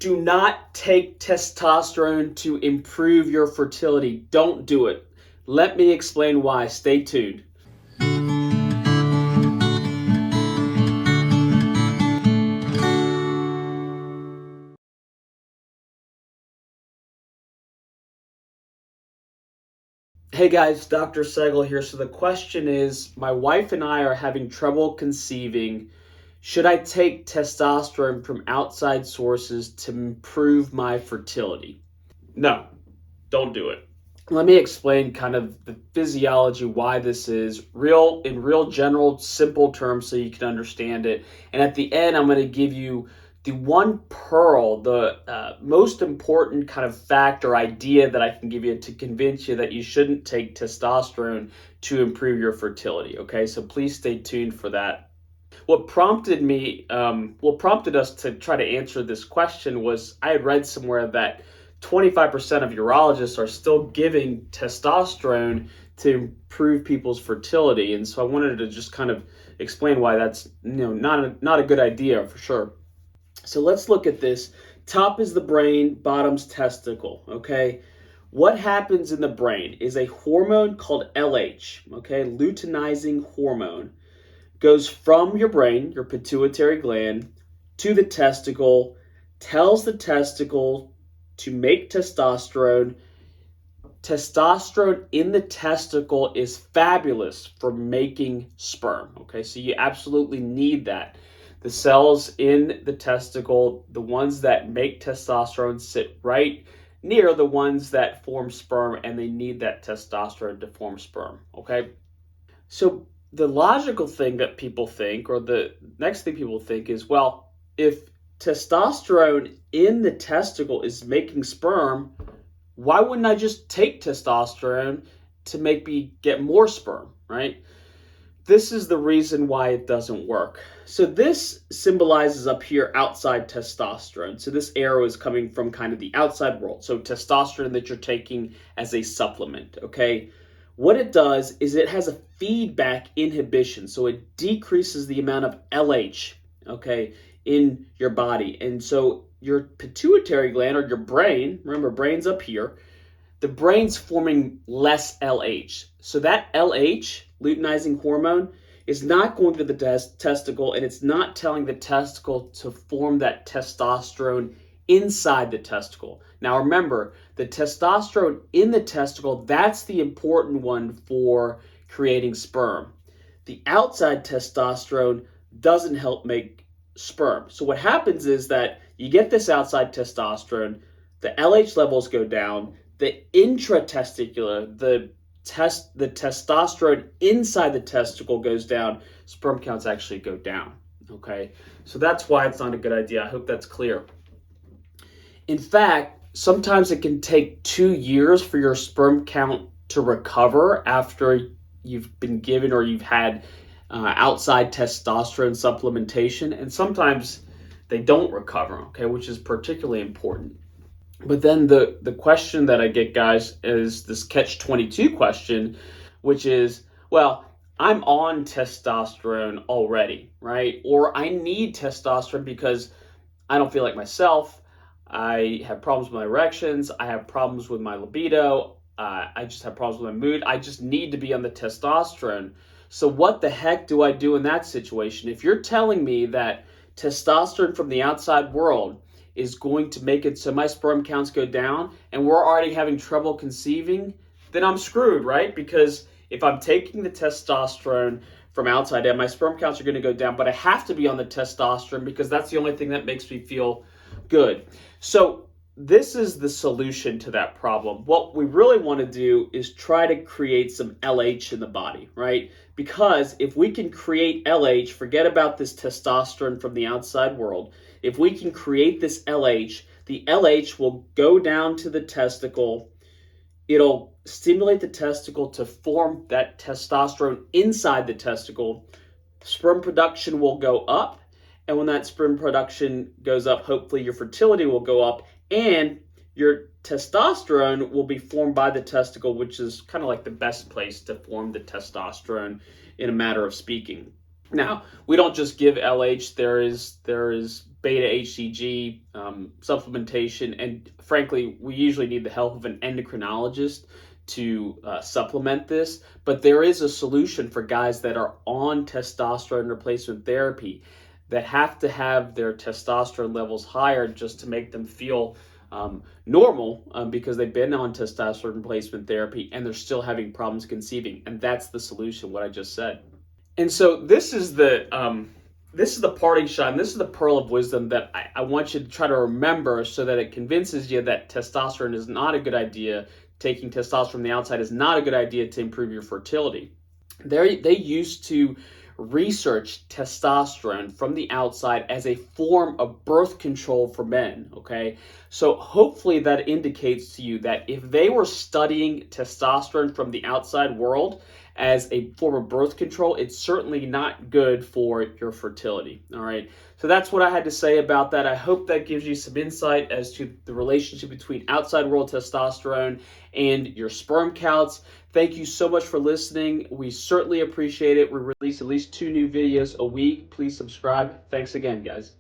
Do not take testosterone to improve your fertility. Don't do it. Let me explain why. Stay tuned. Hey guys, Dr. Segal here. So the question is, my wife and I are having trouble conceiving. Should I take testosterone from outside sources to improve my fertility? No, don't do it. Let me explain kind of the physiology, why this is in real general, simple terms so you can understand it. And at the end, I'm going to give you the one pearl, the most important kind of fact or idea that I can give you to convince you that you shouldn't take testosterone to improve your fertility. Okay, so please stay tuned for that. What prompted us to try to answer this question was I had read somewhere that 25% of urologists are still giving testosterone to improve people's fertility, and so I wanted to just kind of explain why that's not a good idea for sure. So let's look at this. Top is the brain, bottom's testicle. Okay, what happens in the brain is a hormone called LH. Okay, luteinizing hormone goes from your brain, your pituitary gland, to the testicle, tells the testicle to make testosterone. Testosterone in the testicle is fabulous for making sperm. Okay, so you absolutely need that. The cells in the testicle, the ones that make testosterone, sit right near the ones that form sperm, and they need that testosterone to form sperm. Okay, so the logical thing that people think, or the next thing people think is, well, if testosterone in the testicle is making sperm, why wouldn't I just take testosterone to make me get more sperm, right? This is the reason why it doesn't work. So this symbolizes up here outside testosterone. So this arrow is coming from kind of the outside world. So testosterone that you're taking as a supplement, okay? What it does is it has a feedback inhibition. So it decreases the amount of LH, okay, in your body. And so your pituitary gland, or your brain, remember brain's up here, the brain's forming less LH. So that LH, luteinizing hormone, is not going to the testicle, and it's not telling the testicle to form that testosterone inside the testicle. Now remember, the testosterone in the testicle, that's the important one for creating sperm. The outside testosterone doesn't help make sperm. So what happens is that you get this outside testosterone, the LH levels go down, the intratesticular, the testosterone inside the testicle goes down, sperm counts actually go down. Okay, so that's why it's not a good idea. I hope that's clear. In fact, sometimes it can take 2 years for your sperm count to recover after you've been given or you've had outside testosterone supplementation, and sometimes they don't recover, okay, which is particularly important. But then the question that I get, guys, is this catch-22 question, which is, well, I'm on testosterone already, right? Or I need testosterone because I don't feel like myself. I have problems with my erections. I have problems with my libido. I just have problems with my mood. I just need to be on the testosterone. So what the heck do I do in that situation? If you're telling me that testosterone from the outside world is going to make it so my sperm counts go down and we're already having trouble conceiving, then I'm screwed, right? Because if I'm taking the testosterone from outside and my sperm counts are going to go down, but I have to be on the testosterone because that's the only thing that makes me feel good. So this is the solution to that problem. What we really want to do is try to create some LH in the body, right? Because if we can create LH, forget about this testosterone from the outside world. If we can create this LH, the LH will go down to the testicle. It'll stimulate the testicle to form that testosterone inside the testicle. Sperm production will go up. And when that sperm production goes up, hopefully your fertility will go up and your testosterone will be formed by the testicle, which is kind of like the best place to form the testosterone in a matter of speaking. Now, we don't just give LH. There is beta HCG, supplementation, and frankly, we usually need the help of an endocrinologist to supplement this. But there is a solution for guys that are on testosterone replacement therapy that have to have their testosterone levels higher just to make them feel normal, because they've been on testosterone replacement therapy and they're still having problems conceiving. And that's the solution, what I just said. And so this is the parting shot, and this is the pearl of wisdom that I want you to try to remember, so that it convinces you that testosterone is not a good idea. Taking testosterone from the outside is not a good idea to improve your fertility. They used to research testosterone from the outside as a form of birth control for men. Okay, so hopefully that indicates to you that if they were studying testosterone from the outside world as a form of birth control, it's certainly not good for your fertility. All right, so that's what I had to say about that. I hope that gives you some insight as to the relationship between outside world testosterone and your sperm counts. Thank you so much for listening. We certainly appreciate it. We release at least 2 new videos a week. Please subscribe. Thanks again, guys.